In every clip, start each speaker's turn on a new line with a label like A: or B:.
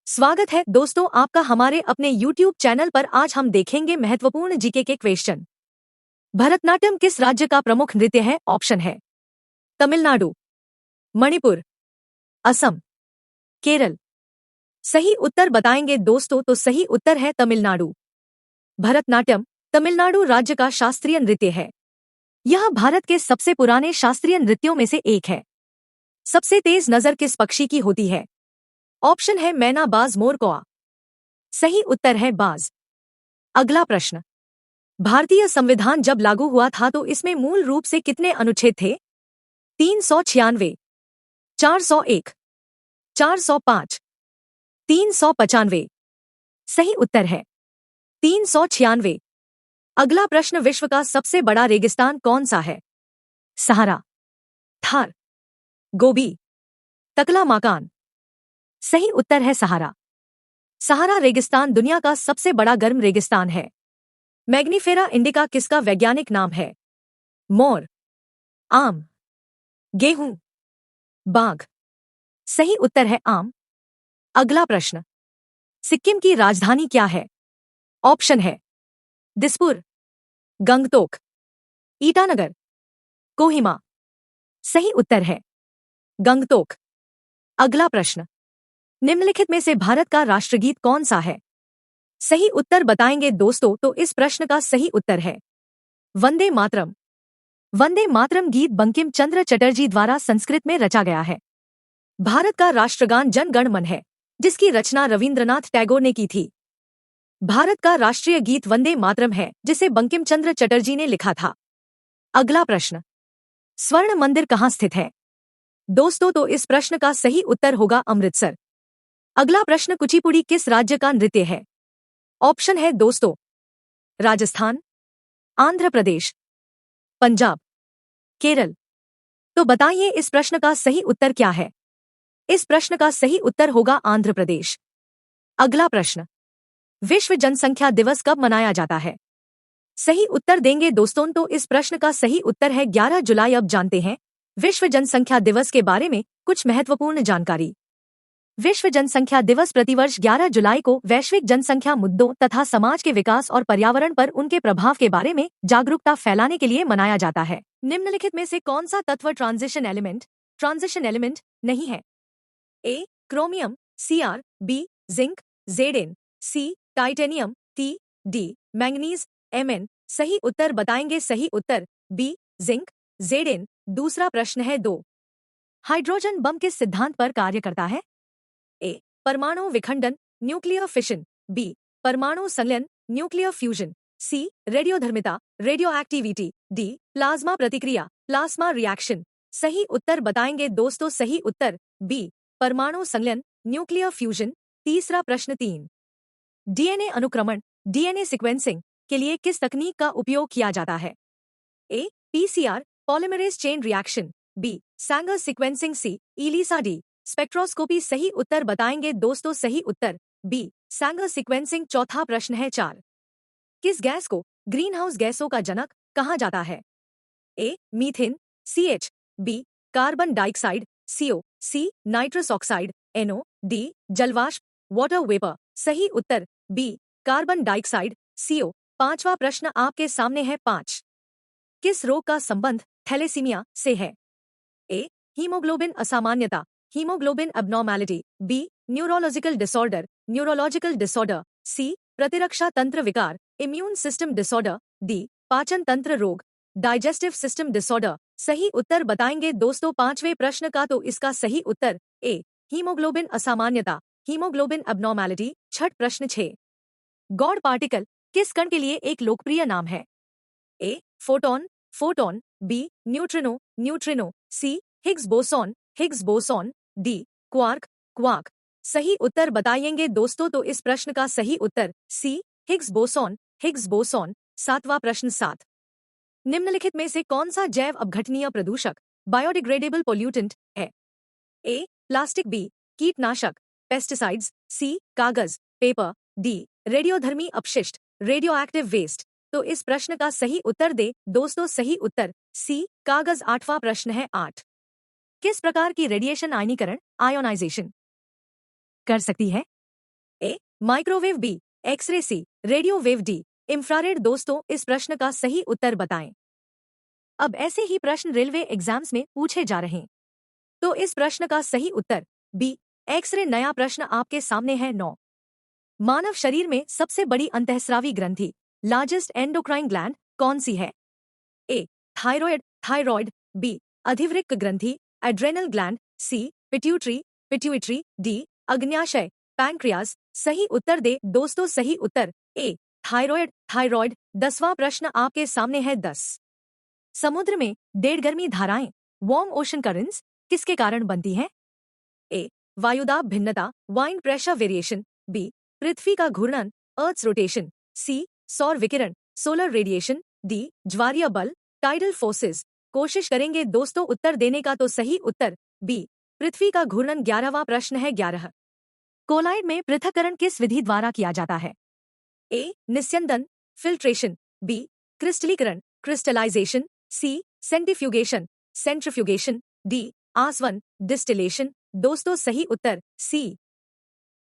A: स्वागत है दोस्तों आपका हमारे अपने YouTube चैनल पर। आज हम देखेंगे महत्वपूर्ण जीके के क्वेश्चन। भरतनाट्यम किस राज्य का प्रमुख नृत्य है? ऑप्शन है तमिलनाडु, मणिपुर, असम, केरल। सही उत्तर बताएंगे दोस्तों, तो सही उत्तर है तमिलनाडु। भरतनाट्यम तमिलनाडु राज्य का शास्त्रीय नृत्य है। यह भारत के सबसे पुराने शास्त्रीय नृत्यों में से एक है। सबसे तेज नजर किस पक्षी की होती है? ऑप्शन है मैना, बाज, मोर, कौआ। सही उत्तर है बाज। अगला प्रश्न, भारतीय संविधान जब लागू हुआ था तो इसमें मूल रूप से कितने अनुच्छेद थे? 396, 401, 405, 395। सही उत्तर है 396। अगला प्रश्न, विश्व का सबसे बड़ा रेगिस्तान कौन सा है? सहारा, थार, गोबी, तकलामाकान। सही उत्तर है सहारा। सहारा रेगिस्तान दुनिया का सबसे बड़ा गर्म रेगिस्तान है। मैग्नीफेरा इंडिका किसका वैज्ञानिक नाम है? मोर, आम, गेहूं, बाघ। सही उत्तर है आम। अगला प्रश्न, सिक्किम की राजधानी क्या है? ऑप्शन है दिसपुर, गंगटोक, ईटानगर, कोहिमा। सही उत्तर है गंगटोक। अगला प्रश्न, निम्नलिखित में से भारत का राष्ट्रगीत कौन सा है? सही उत्तर बताएंगे दोस्तों, तो इस प्रश्न का सही उत्तर है वंदे मातरम। वंदे मातरम गीत बंकिम चंद्र चटर्जी द्वारा संस्कृत में रचा गया है। भारत का राष्ट्रगान जन गण मन है, जिसकी रचना रविंद्रनाथ टैगोर ने की थी। भारत का राष्ट्रीय गीत वंदे मातरम है, जिसे बंकिम चंद्र चटर्जी ने लिखा था। अगला प्रश्न, स्वर्ण मंदिर कहाँ स्थित है? दोस्तों, तो इस प्रश्न का सही उत्तर होगा अमृतसर। अगला प्रश्न, कुचिपुड़ी किस राज्य का नृत्य है? ऑप्शन है दोस्तों राजस्थान, आंध्र प्रदेश, पंजाब, केरल। तो बताइए इस प्रश्न का सही उत्तर क्या है? इस प्रश्न का सही उत्तर होगा आंध्र प्रदेश। अगला प्रश्न, विश्व जनसंख्या दिवस कब मनाया जाता है? सही उत्तर देंगे दोस्तों, तो इस प्रश्न का सही उत्तर है 11 जुलाई। अब जानते हैं विश्व जनसंख्या दिवस के बारे में कुछ महत्वपूर्ण जानकारी। विश्व जनसंख्या दिवस प्रतिवर्ष 11 जुलाई को वैश्विक जनसंख्या मुद्दों तथा समाज के विकास और पर्यावरण पर उनके प्रभाव के बारे में जागरूकता फैलाने के लिए मनाया जाता है। निम्नलिखित में से कौन सा तत्व ट्रांजिशन एलिमेंट नहीं है? A chromium, Cr, B zinc, Zn, C titanium, टी डी मैंगनीज, Mn। सही उत्तर बताएंगे। सही उत्तर बी जिंक, Zn। दूसरा प्रश्न है 2, हाइड्रोजन बम किस सिद्धांत पर कार्य करता है? ए परमाणु विखंडन, न्यूक्लियर फिशन, बी परमाणु संलयन, न्यूक्लियर फ्यूजन, सी रेडियोधर्मिता, रेडियो एक्टिविटी, डी प्लाज्मा प्रतिक्रिया, प्लाज्मा रिएक्शन। सही उत्तर बताएंगे दोस्तों। सही उत्तर बी परमाणु संलयन, न्यूक्लियर फ्यूजन। तीसरा प्रश्न 3, डीएनए अनुक्रमण, डीएनए सीक्वेंसिंग के लिए किस तकनीक का उपयोग किया जाता है? A PCR, polymerase chain reaction, B Sanger sequencing, C ELISA, D spectroscopy. सही उत्तर बताएंगे दोस्तों। सही उत्तर बी सैंगर सीक्वेंसिंग। चौथा प्रश्न है 4, किस गैस को ग्रीनहाउस गैसों का जनक कहा जाता है? A methane, CH, B carbon dioxide, CO, C nitrous oxide, NO, D जलवाष्प, वाटर वेपर। सही उत्तर बी कार्बन डाइऑक्साइड, CO। पांचवा प्रश्न आपके सामने है 5, किस रोग का संबंध थैलेसीमिया से है? ए हीमोग्लोबिन असामान्यता, haemoglobin abnormality, B neurological disorder, C प्रतिरक्षा तंत्र विकार, इम्यून सिस्टम डिसऑर्डर, डी पाचन तंत्र रोग, डाइजेस्टिव सिस्टम डिसऑर्डर। सही उत्तर बताएंगे दोस्तों 5वें प्रश्न का, तो इसका सही उत्तर ए हीमोग्लोबिन असामान्यता, हीमोग्लोबिन एब्नॉर्मैलिटी। छठ प्रश्न 6, गॉड पार्टिकल किस कण के लिए एक लोकप्रिय नाम है? A photon, B neutrino, C Higgs boson, D quark. सही उत्तर बताएंगे दोस्तों, तो इस प्रश्न का सही उत्तर सी हिग्स बोसॉन। सातवां प्रश्न 7, निम्नलिखित में से कौन सा जैव अपघटनीय प्रदूषक बायोडिग्रेडेबल पोल्यूटेंट है? ए प्लास्टिक, बी कीटनाशक, पेस्टिसाइड्स, सी कागज, पेपर, डी रेडियोधर्मी अपशिष्ट, रेडियो एक्टिव वेस्ट। तो इस प्रश्न का सही उत्तर दे दोस्तों। सही उत्तर सी कागज। आठवां प्रश्न है 8, किस प्रकार की रेडिएशन आयनीकरण आयोनाइजेशन कर सकती है? माइक्रोवेव बी, एक्सरे सी, रेडियो वेव डी, इंफ्रारेड। दोस्तों इस प्रश्न का सही उत्तर बताएं। अब ऐसे ही प्रश्न रेलवे एग्जाम्स में पूछे जा रहे हैं, तो इस प्रश्न का सही उत्तर बी, एक्सरे। नया प्रश्न आपके सामने है। 9 मानव शरीर में सबसे बड़ी अंतःस्रावी ग्रंथि, लार्जेस्ट एंडोक्राइन ग्लैंड कौन सी है? A, thyroid, thyroid. बी, अधिवृक्क ग्रंथि, adrenal gland. C, pituitary, pituitary. D, अग्न्याशय, पैंक्रियाज। सही उत्तर दे दोस्तों। सही उत्तर ए, थायरॉयड, थायरॉयड। 10वां प्रश्न आपके सामने है। 10 समुद्र में डेढ़ धाराएं, वार्म ओशन करंट्स, किसके कारण बनती हैं? ए, वायुदाब भिन्नता, वाइंड प्रेशर वेरिएशन। बी, पृथ्वी का घूर्णन, अर्थ्स रोटेशन। सी, सौर विकिरण, सोलर रेडिएशन। डी, ज्वारीय बल, टाइडल फोर्सेस। कोशिश करेंगे दोस्तों उत्तर देने का, तो सही उत्तर बी, पृथ्वी का घूर्णन। 11वां प्रश्न है। 11 कोलाइड में पृथक्करण किस विधि द्वारा किया जाता है? ए, निस्यंदन, फिल्ट्रेशन। बी, क्रिस्टलीकरण, क्रिस्टलाइजेशन। सी, सेंट्रीफ्यूगेशन, सेंट्रीफ्यूगेशन। डी, आसवन, डिस्टिलेशन। दोस्तों सही उत्तर सी।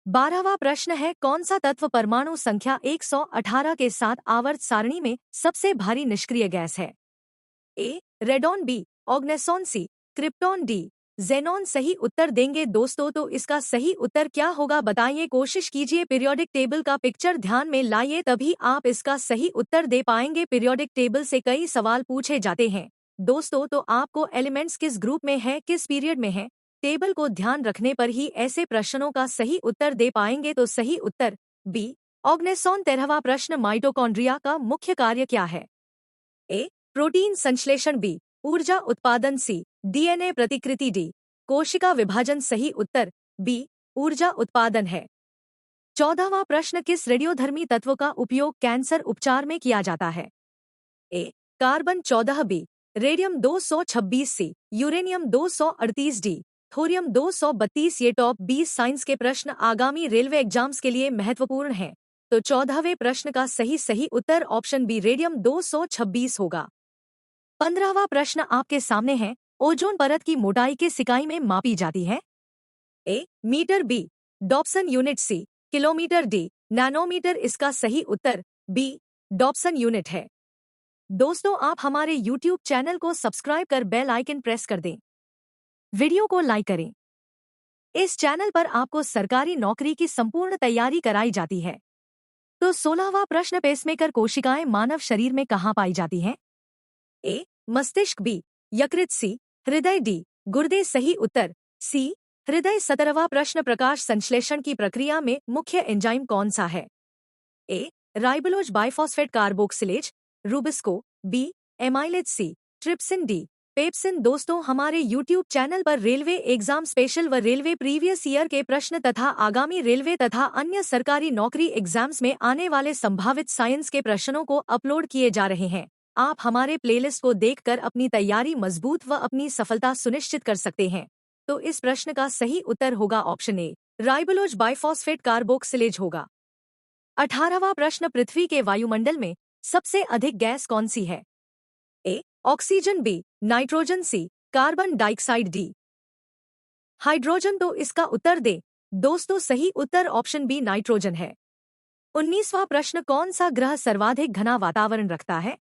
A: 12वां प्रश्न है, कौन सा तत्व परमाणु संख्या 118 के साथ आवर्त सारणी में सबसे भारी निष्क्रिय गैस है? ए, रेडॉन। बी, ऑग्नेसॉन। सी, क्रिप्टॉन। D, xenon. सही उत्तर देंगे दोस्तों, तो इसका सही उत्तर क्या होगा बताइए। कोशिश कीजिए पीरियोडिक टेबल का पिक्चर ध्यान में लाइए, तभी आप इसका सही उत्तर दे पाएंगे। पीरियोडिक टेबल से कई सवाल पूछे जाते हैं दोस्तों, तो आपको एलिमेंट्स किस ग्रुप में है, किस पीरियड में है, टेबल को ध्यान रखने पर ही ऐसे प्रश्नों का सही उत्तर दे पाएंगे। तो सही उत्तर बी, ऑग्नेसॉन। 13वां प्रश्न, माइटोकॉन्ड्रिया का मुख्य कार्य क्या है? ए, प्रोटीन संश्लेषण। बी, ऊर्जा उत्पादन। सी, डीएनए प्रतिकृति। डी, कोशिका विभाजन। सही उत्तर बी, ऊर्जा उत्पादन है। 14वां प्रश्न, किस रेडियोधर्मी तत्व का उपयोग कैंसर उपचार में किया जाता है? A, carbon 14। B, radium 226। C, uranium 238। D, thorium 232। ये टॉप 20 साइंस के प्रश्न आगामी रेलवे एग्जाम्स के लिए महत्वपूर्ण हैं, तो 14वें प्रश्न का सही उत्तर ऑप्शन बी, रेडियम 226 होगा। 15वां प्रश्न आपके सामने है, ओजोन परत की मोटाई किस इकाई में मापी जाती है? A, metre. B, Dobson unit. C, kilometre. D, nanometre. इसका सही उत्तर बी, डॉप्सन यूनिट है। दोस्तों आप हमारे YouTube चैनल को सब्सक्राइब कर बेल आइकन प्रेस कर दें, वीडियो को लाइक करें। इस चैनल पर आपको सरकारी नौकरी की संपूर्ण तैयारी कराई जाती है। तो 16वां प्रश्न, पेसमेकर कोशिकाएं मानव शरीर में कहाँ पाई जाती हैं? ए, मस्तिष्क। बी, यकृत। सी, हृदय। डी, गुर्दे। सही उत्तर सी, हृदय। 17वां प्रश्न, प्रकाश संश्लेषण की प्रक्रिया में मुख्य एंजाइम कौन सा है? A, ribulose biphosphate carboxylase, rubisco. B, amylase. C, trypsin. D, pepsin. दोस्तों हमारे YouTube चैनल पर रेलवे एग्जाम स्पेशल व रेलवे प्रीवियस ईयर के प्रश्न तथा आगामी रेलवे तथा अन्य सरकारी नौकरी एग्जाम्स में आने वाले संभावित साइंस के प्रश्नों को अपलोड किए जा रहे हैं। आप हमारे प्लेलिस्ट को देखकर अपनी तैयारी मजबूत व अपनी सफलता सुनिश्चित कर सकते हैं। तो इस प्रश्न का सही उत्तर होगा option A, ribulose biphosphate carboxylase होगा। 18वां प्रश्न, पृथ्वी के वायुमंडल में सबसे अधिक गैस कौन सी है? A, oxygen. B, nitrogen. C, carbon dioxide. D, hydrogen. तो इसका उत्तर दे दोस्तों, सही उत्तर ऑप्शन बी, नाइट्रोजन है। 19वां प्रश्न, कौन सा ग्रह सर्वाधिक घना वातावरण रखता है?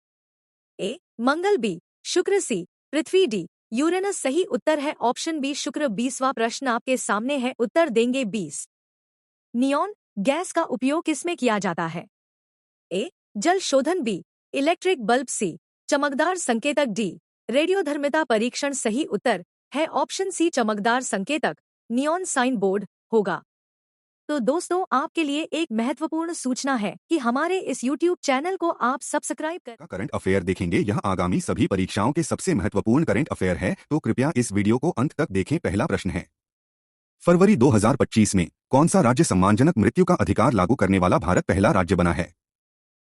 A: ए, मंगल। बी, शुक्र। सी, पृथ्वी। D, Uranus. सही उत्तर है ऑप्शन बी, शुक्र। 20वां प्रश्न आपके सामने है, उत्तर देंगे 20। नियॉन गैस का उपयोग किसमें किया जाता है? ए, जल शोधन। B, electric bulb. सी, चमकदार संकेतक। डी, रेडियोधर्मिता परीक्षण। सही उत्तर है ऑप्शन सी, चमकदार संकेतक, नियॉन साइन बोर्ड होगा। तो दोस्तों आपके लिए एक महत्वपूर्ण सूचना है कि हमारे इस YouTube चैनल को आप सब्सक्राइब कर
B: करंट अफेयर देखेंगे। यह आगामी सभी परीक्षाओं के सबसे महत्वपूर्ण करंट अफेयर है, तो कृपया इस वीडियो को अंत तक देखें। पहला प्रश्न है, फरवरी 2025 में कौन सा राज्य सम्मानजनक मृत्यु का अधिकार लागू करने वाला भारत पहला राज्य बना है?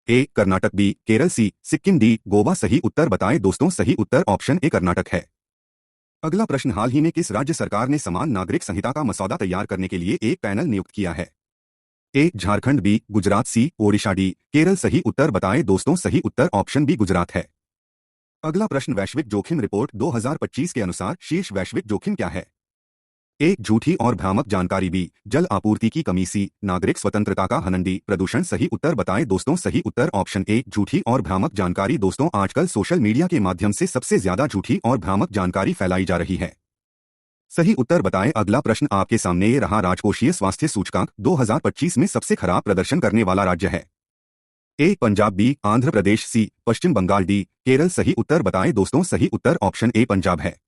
B: ए, कर्नाटक। बी, केरल। सी, सिक्किम। डी, गोवा। सही उत्तर बताएं दोस्तों, सही उत्तर ऑप्शन ए, कर्नाटक है। अगला प्रश्न, हाल ही में किस राज्य सरकार ने समान नागरिक संहिता का मसौदा तैयार करने के लिए एक पैनल नियुक्त किया है? ए, झारखंड। बी, गुजरात। सी, ओडिशा। डी, केरल। सही उत्तर बताएं दोस्तों, सही उत्तर ऑप्शन बी, गुजरात है। अगला प्रश्न, वैश्विक जोखिम रिपोर्ट 2025 के अनुसार शीर्ष वैश्विक जोखिम क्या है? ए झूठी और भ्रामक जानकारी, बी जल आपूर्ति की कमी, सी नागरिक स्वतंत्रता का हनन, डी प्रदूषण। सही उत्तर बताएं दोस्तों। सही उत्तर ऑप्शन ए झूठी और भ्रामक जानकारी। दोस्तों आजकल सोशल मीडिया के माध्यम से सबसे ज्यादा झूठी और भ्रामक जानकारी फैलाई जा रही है। सही उत्तर बताएं। अगला प्रश्न आपके सामने ये रहा। राजकोषीय स्वास्थ्य सूचकांक 2025 में सबसे खराब प्रदर्शन करने वाला राज्य है। ए पंजाब, बी आंध्र प्रदेश, सी पश्चिम बंगाल, डी केरल। सही उत्तर बताएं दोस्तों। सही उत्तर ऑप्शन ए पंजाब है।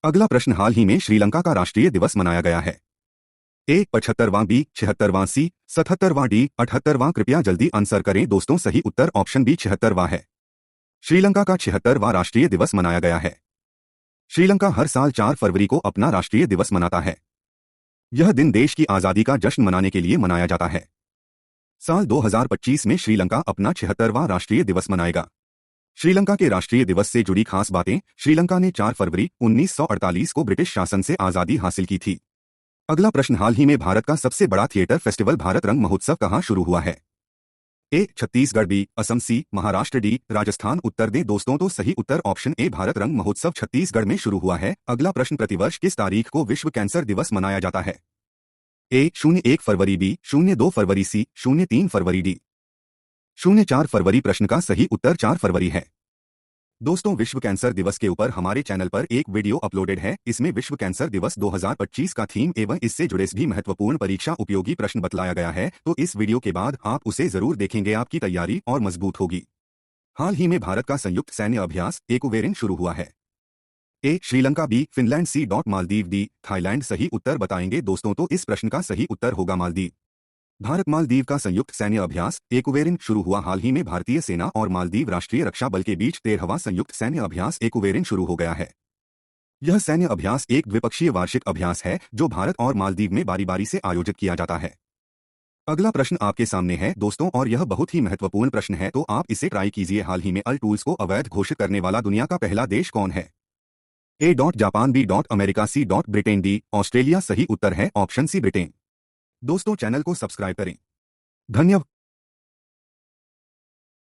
B: अगला प्रश्न, हाल ही में श्रीलंका का राष्ट्रीय दिवस मनाया गया है। ए 75वां, बी 76वां, सी 77वां, डी 78वां। कृपया जल्दी आंसर करें दोस्तों। सही उत्तर ऑप्शन बी 76वां है। श्रीलंका का 76वां राष्ट्रीय दिवस मनाया गया है। श्रीलंका हर साल 4 फरवरी को अपना राष्ट्रीय दिवस मनाता है। यह दिन देश की आजादी का जश्न मनाने के लिए मनाया जाता है। साल 2025 में श्रीलंका अपना 76वां राष्ट्रीय दिवस मनाएगा। श्रीलंका के राष्ट्रीय दिवस से जुड़ी खास बातें। श्रीलंका ने 4 फरवरी 1948 को ब्रिटिश शासन से आजादी हासिल की थी। अगला प्रश्न, हाल ही में भारत का सबसे बड़ा थिएटर फेस्टिवल भारत रंग महोत्सव कहां शुरू हुआ है। ए छत्तीसगढ़, बी असम, सी महाराष्ट्र, डी राजस्थान। उत्तर दें दोस्तों। तो सही उत्तर ऑप्शन ए भारत रंग महोत्सव छत्तीसगढ़ में शुरू हुआ है। अगला प्रश्न, प्रतिवर्ष किस तारीख को विश्व कैंसर दिवस मनाया जाता है। ए 01 फरवरी, बी 02 फरवरी, सी 03 फरवरी, डी 04 फरवरी। प्रश्न का सही उत्तर 4 फरवरी है। दोस्तों विश्व कैंसर दिवस के ऊपर हमारे चैनल पर एक वीडियो अपलोडेड है। इसमें विश्व कैंसर दिवस 2025 का थीम एवं इससे जुड़े सभी महत्वपूर्ण परीक्षा उपयोगी प्रश्न बतलाया गया है। तो इस वीडियो के बाद आप उसे जरूर देखेंगे, आपकी तैयारी और मजबूत होगी। हाल ही में भारत का संयुक्त सैन्य अभ्यास एक्वेरिन शुरू हुआ है। ए श्रीलंका, बी फिनलैंड, सी मालदीव, डी थाईलैंड। सही उत्तर बताएंगे दोस्तों। तो इस प्रश्न का सही उत्तर होगा मालदीव। भारत मालदीव का संयुक्त सैन्य अभ्यास एक्वेरिन शुरू हुआ। हाल ही में भारतीय सेना और मालदीव राष्ट्रीय रक्षा बल के बीच 13वां संयुक्त सैन्य अभ्यास एक्वेरिन शुरू हो गया है। यह सैन्य अभ्यास एक द्विपक्षीय वार्षिक अभ्यास है जो भारत और मालदीव में बारी बारी से आयोजित किया जाता है। अगला प्रश्न आपके सामने है दोस्तों और यह बहुत ही महत्वपूर्ण प्रश्न है, तो आप इसे ट्राई कीजिए। हाल ही में अल टूल्स को अवैध घोषित करने वाला दुनिया का पहला देश कौन है। A Japan, B America, C Britain, D Australia. सही उत्तर है ऑप्शन सी ब्रिटेन। दोस्तों चैनल को सब्सक्राइब करें। धन्यवाद।